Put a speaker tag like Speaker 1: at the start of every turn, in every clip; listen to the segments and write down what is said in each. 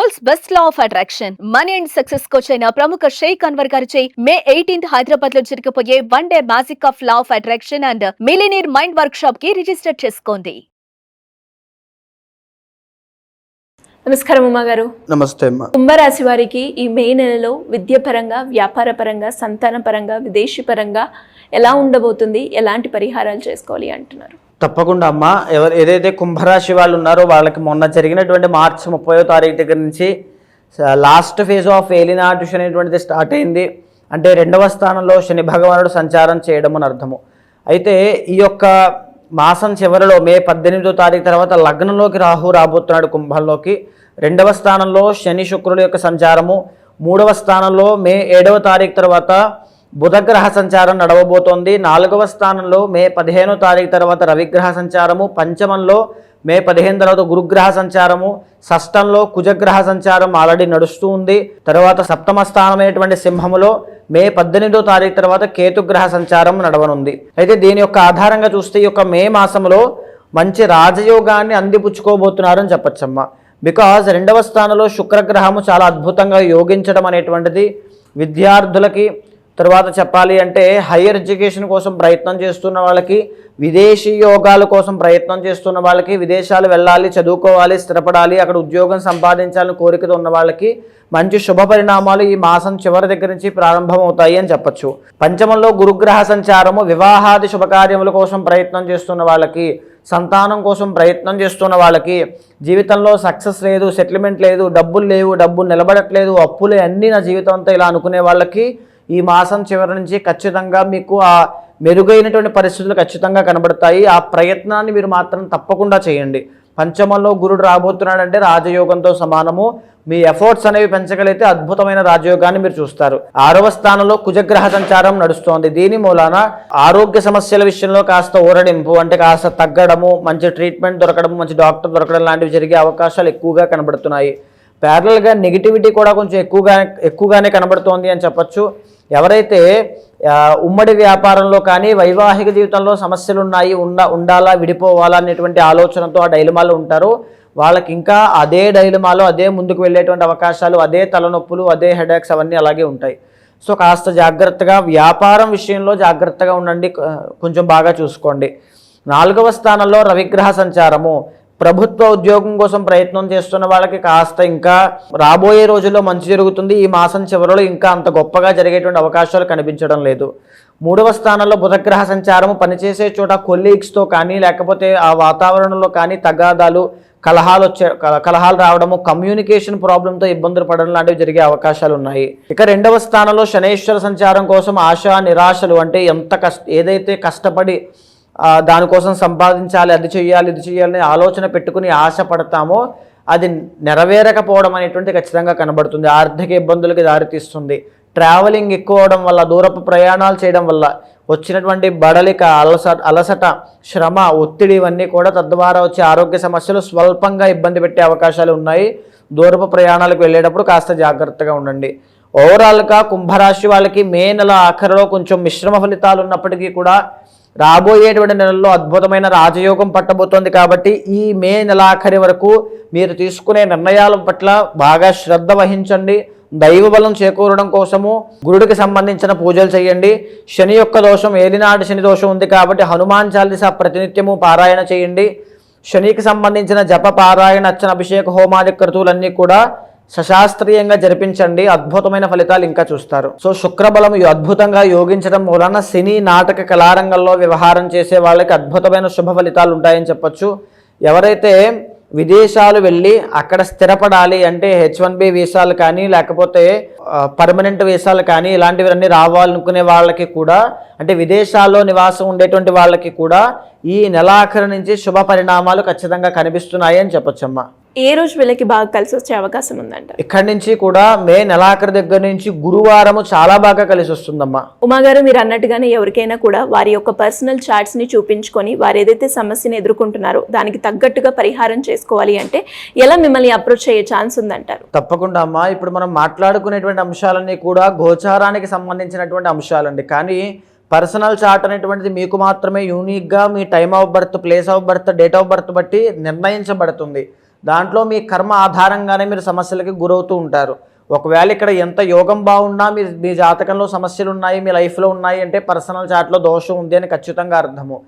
Speaker 1: World's best law of attraction money and success coach అయిన ప్రముఖ షేక్ అన్వర్ గారిచే మే 18th హైదరాబాద్ లో జరగబోయే one day magic of law of attraction and millionaire mind work shop కి register చేసుకోండి.
Speaker 2: నమస్కారం ఉమా గారు.
Speaker 3: నమస్తే అమ్మా.
Speaker 2: కుంభరాశి వారికి ఈ మే నెలలో విద్యాపరంగా, వ్యాపార పరంగా, సంతాన పరంగా, విదేశీ పరంగా ఎలా ఉండబోతుంది, ఎలాంటి పరిహారాలు చేసుకోవాలి అంటున్నారు?
Speaker 3: తప్పకుండా అమ్మా. ఏదైతే కుంభరాశి వాళ్ళు ఉన్నారో వాళ్ళకి మొన్న జరిగినటువంటి మార్చి 30వ తారీఖు దగ్గర నుంచి లాస్ట్ ఫేజ్ ఆఫ్ ఏలినాటి అనేటువంటిది స్టార్ట్ అయింది. అంటే 2వ స్థానంలో శని భగవానుడు సంచారం చేయడం అని అర్థము. అయితే ఈ యొక్క మాసం చివరిలో మే 18వ తారీఖు తర్వాత లగ్నంలోకి రాహు రాబోతున్నాడు కుంభంలోకి. 2వ స్థానంలో శని శుక్రుల యొక్క సంచారము, 3వ స్థానంలో మే 7వ తారీఖు తర్వాత బుధగ్రహ సంచారం నడవబోతోంది. 4వ స్థానంలో మే 15వ తారీఖు తర్వాత రవిగ్రహ సంచారము, పంచమంలో మే 15 తర్వాత గురుగ్రహ సంచారము, షష్టంలో కుజగ్రహ సంచారం ఆల్రెడీ నడుస్తూ ఉంది. తర్వాత సప్తమ స్థానమైనటువంటి సింహములో మే 18వ తారీఖు తర్వాత కేతుగ్రహ సంచారం నడవనుంది. అయితే దీని యొక్క ఆధారంగా చూస్తే ఈ యొక్క మే మాసంలో మంచి రాజయోగాన్ని అందిపుచ్చుకోబోతున్నారని చెప్పచ్చమ్మా. బికాజ్ 2వ స్థానంలో శుక్రగ్రహము చాలా అద్భుతంగా యోగించడం అనేటువంటిది విద్యార్థులకి, తర్వాత చెప్పాలి అంటే హయ్యర్ ఎడ్యుకేషన్ కోసం ప్రయత్నం చేస్తున్న వాళ్ళకి, విదేశీ యోగాల కోసం ప్రయత్నం చేస్తున్న వాళ్ళకి, విదేశాలు వెళ్ళాలి, చదువుకోవాలి, స్థిరపడాలి, అక్కడ ఉద్యోగం సంపాదించాలని కోరికతో ఉన్న వాళ్ళకి మంచి శుభ పరిణామాలు ఈ మాసం చివరి దగ్గర నుంచి ప్రారంభమవుతాయి అని చెప్పచ్చు. పంచమంలో గురుగ్రహ సంచారము వివాహాది శుభకార్యముల కోసం ప్రయత్నం చేస్తున్న వాళ్ళకి, సంతానం కోసం ప్రయత్నం చేస్తున్న వాళ్ళకి, జీవితంలో సక్సెస్ లేదు, సెటిల్మెంట్ లేదు, డబ్బులు లేవు, డబ్బులు నిలబడట్లేదు, అప్పులే అన్నీ నా జీవితం అంతా ఇలా అనుకునే వాళ్ళకి ఈ మాసం చివరి నుంచి ఖచ్చితంగా మీకు ఆ మెరుగైనటువంటి పరిస్థితులు ఖచ్చితంగా కనబడతాయి. ఆ ప్రయత్నాన్ని మీరు మాత్రం తప్పకుండా చేయండి. పంచమంలో గురుడు రాబోతున్నాడంటే రాజయోగంతో సమానము. మీ ఎఫర్ట్స్ అనేవి పెంచగలిగితే అద్భుతమైన రాజయోగాన్ని మీరు చూస్తారు. 6వ స్థానంలో కుజగ్రహ సంచారం నడుస్తోంది. దీని మూలాన ఆరోగ్య సమస్యల విషయంలో కాస్త ఊరడింపు, అంటే కాస్త తగ్గడము, మంచి ట్రీట్మెంట్ దొరకడము, మంచి డాక్టర్ దొరకడం లాంటివి జరిగే అవకాశాలు ఎక్కువగా కనబడుతున్నాయి. ప్యారలల్గా నెగిటివిటీ కూడా కొంచెం ఎక్కువగానే కనబడుతోంది అని చెప్పచ్చు. ఎవరైతే ఉమ్మడి వ్యాపారంలో కానీ వైవాహిక జీవితంలో సమస్యలు ఉన్నాయి, ఉండాలా విడిపోవాలా అనేటువంటి ఆలోచనతో ఆ డైలమాలో ఉంటారో వాళ్ళకి ఇంకా అదే డైలమాలో అదే ముందుకు వెళ్ళేటువంటి అవకాశాలు, అదే తలనొప్పులు, అదే హెడేక్స్ అవన్నీ అలాగే ఉంటాయి. సో కాస్త జాగ్రత్తగా వ్యాపారం విషయంలో జాగ్రత్తగా ఉండండి, కొంచెం బాగా చూసుకోండి. 4వ స్థానంలో రవిగ్రహ సంచారము, ప్రభుత్వ ఉద్యోగం కోసం ప్రయత్నం చేస్తున్న వాళ్ళకి కాస్త ఇంకా రాబోయే రోజుల్లో మంచి జరుగుతుంది. ఈ మాసం చివరిలో ఇంకా అంత గొప్పగా జరిగేటువంటి అవకాశాలు కనిపించడం లేదు. 3వ స్థానంలో బుధగ్రహ సంచారము, పనిచేసే చోట కొలీగ్స్తో కానీ లేకపోతే ఆ వాతావరణంలో కానీ తగాదాలు, కలహాలు రావడము, కమ్యూనికేషన్ ప్రాబ్లంతో ఇబ్బందులు పడడం లాంటివి జరిగే అవకాశాలు ఉన్నాయి. ఇక 2వ స్థానంలో శనైశ్వర సంచారం కోసం ఆశ నిరాశలు, అంటే ఏదైతే కష్టపడి దానికోసం సంపాదించాలి, అది చేయాలి, ఇది చేయాలని ఆలోచన పెట్టుకుని ఆశ పడతామో అది నెరవేరకపోవడం అనేటువంటి ఖచ్చితంగా కనబడుతుంది. ఆర్థిక ఇబ్బందులకి దారితీస్తుంది. ట్రావెలింగ్ ఎక్కువ అవడం వల్ల, దూరపు ప్రయాణాలు చేయడం వల్ల వచ్చినటువంటి బడలిక, అలసట, శ్రమ, ఒత్తిడి ఇవన్నీ కూడా తద్వారా వచ్చే ఆరోగ్య సమస్యలు స్వల్పంగా ఇబ్బంది పెట్టే అవకాశాలు ఉన్నాయి. దూరపు ప్రయాణాలకు వెళ్ళేటప్పుడు కాస్త జాగ్రత్తగా ఉండండి. ఓవరాల్గా కుంభరాశి వాళ్ళకి మే నెల ఆఖరిలో కొంచెం మిశ్రమ ఫలితాలు ఉన్నప్పటికీ కూడా రాబోయేటువంటి నెలల్లో అద్భుతమైన రాజయోగం పట్టబోతోంది. కాబట్టి ఈ మే నెలాఖరి వరకు మీరు తీసుకునే నిర్ణయాల పట్ల బాగా శ్రద్ధ వహించండి. దైవ బలం చేకూరడం కోసము గురుడికి సంబంధించిన పూజలు చేయండి. శని యొక్క దోషం, ఏలినాటి శని దోషం ఉంది కాబట్టి హనుమాన్ చాలీసా ప్రతినిత్యము పారాయణ చేయండి. శనికి సంబంధించిన జప, పారాయణ, అర్చన, అభిషేక, హోమాది క్రతువులన్నీ కూడా సశాస్త్రీయంగా జరిపించండి. అద్భుతమైన ఫలితాలు ఇంకా చూస్తారు. సో శుక్రబలం అద్భుతంగా యోగించడం మూలన సినీ, నాటక, కళారంగంలో వ్యవహారం చేసే వాళ్ళకి అద్భుతమైన శుభ ఫలితాలు ఉంటాయని చెప్పచ్చు. ఎవరైతే విదేశాలు వెళ్ళి అక్కడ స్థిరపడాలి అంటే H1B వీసాలు కానీ లేకపోతే పర్మనెంట్ వీసాలు కానీ ఇలాంటివన్నీ రావాలనుకునే వాళ్ళకి కూడా, అంటే విదేశాల్లో నివాసం ఉండేటువంటి వాళ్ళకి కూడా ఈ నెలాఖరు నుంచి శుభ పరిణామాలు ఖచ్చితంగా కనిపిస్తున్నాయి అని చెప్పొచ్చమ్మా.
Speaker 2: ఏ రోజు వీళ్ళకి బాగా కలిసి వచ్చే అవకాశం ఉందంట?
Speaker 3: ఇక్కడి నుంచి కూడా మే నెలాఖరు దగ్గర నుంచి గురువారము చాలా బాగా కలిసి వస్తుందమ్మా.
Speaker 2: ఉమాగారు, మీరు అన్నట్టుగానే ఎవరికైనా కూడా వారి యొక్క పర్సనల్ చార్ట్స్ ని చూపించుకొని వారు ఏదైతే సమస్యను ఎదుర్కొంటున్నారో దానికి తగ్గట్టుగా పరిహారం చేసుకోవాలి అంటే ఎలా మిమ్మల్ని అప్రోచ్ అయ్యే ఛాన్స్ ఉందంటారు?
Speaker 3: తప్పకుండా అమ్మా. ఇప్పుడు మనం మాట్లాడుకునేటువంటి అంశాలన్నీ కూడా గోచారానికి సంబంధించినటువంటి అంశాలండి. కానీ పర్సనల్ చార్ట్ అనేటువంటిది మీకు మాత్రమే యూనిక్గా మీ time of birth, place of birth, date of birth బట్టి నిర్ణయించబడుతుంది. దాంట్లో మీ కర్మ ఆధారంగానే మీరు సమస్యలకి గురవుతూ ఉంటారు. ఒకవేళ ఇక్కడ ఎంత యోగం బాగున్నా మీ జాతకంలో సమస్యలు ఉన్నాయి, మీ లైఫ్లో ఉన్నాయి అంటే పర్సనల్ చార్ట్లో దోషం ఉంది అని ఖచ్చితంగా అర్థము.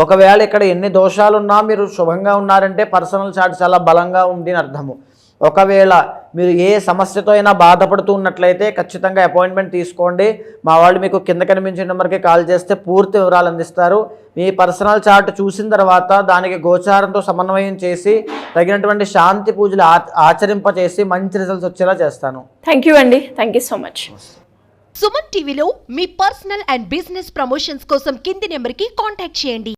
Speaker 3: ఒకవేళ ఇక్కడ ఎన్ని దోషాలు ఉన్నా మీరు శుభంగా ఉన్నారంటే పర్సనల్ చార్ట్ చాలా బలంగా ఉంది అని అర్థము. ఒకవేళ మీరు ఏ సమస్యతో అయినా బాధపడుతూ ఉన్నట్లయితే ఖచ్చితంగా అపాయింట్మెంట్ తీసుకోండి. మా వాళ్ళు మీకు కింద కనిపించే నెంబర్కి కాల్ చేస్తే పూర్తి వివరాలు అందిస్తారు. మీ పర్సనల్ చార్ట్ చూసిన తర్వాత దానికి గోచారంతో సమన్వయం చేసి తగినటువంటి శాంతి పూజలు ఆచరింపచేసి మంచి రిజల్ట్స్ వచ్చేలా చేస్తాను.
Speaker 2: థ్యాంక్ యూ అండి, thank you so much.
Speaker 4: Suman టీవీలో మీ పర్సనల్ అండ్ బిజినెస్ ప్రమోషన్స్ కోసం కింది నెంబర్కి కాంటాక్ట్ చేయండి.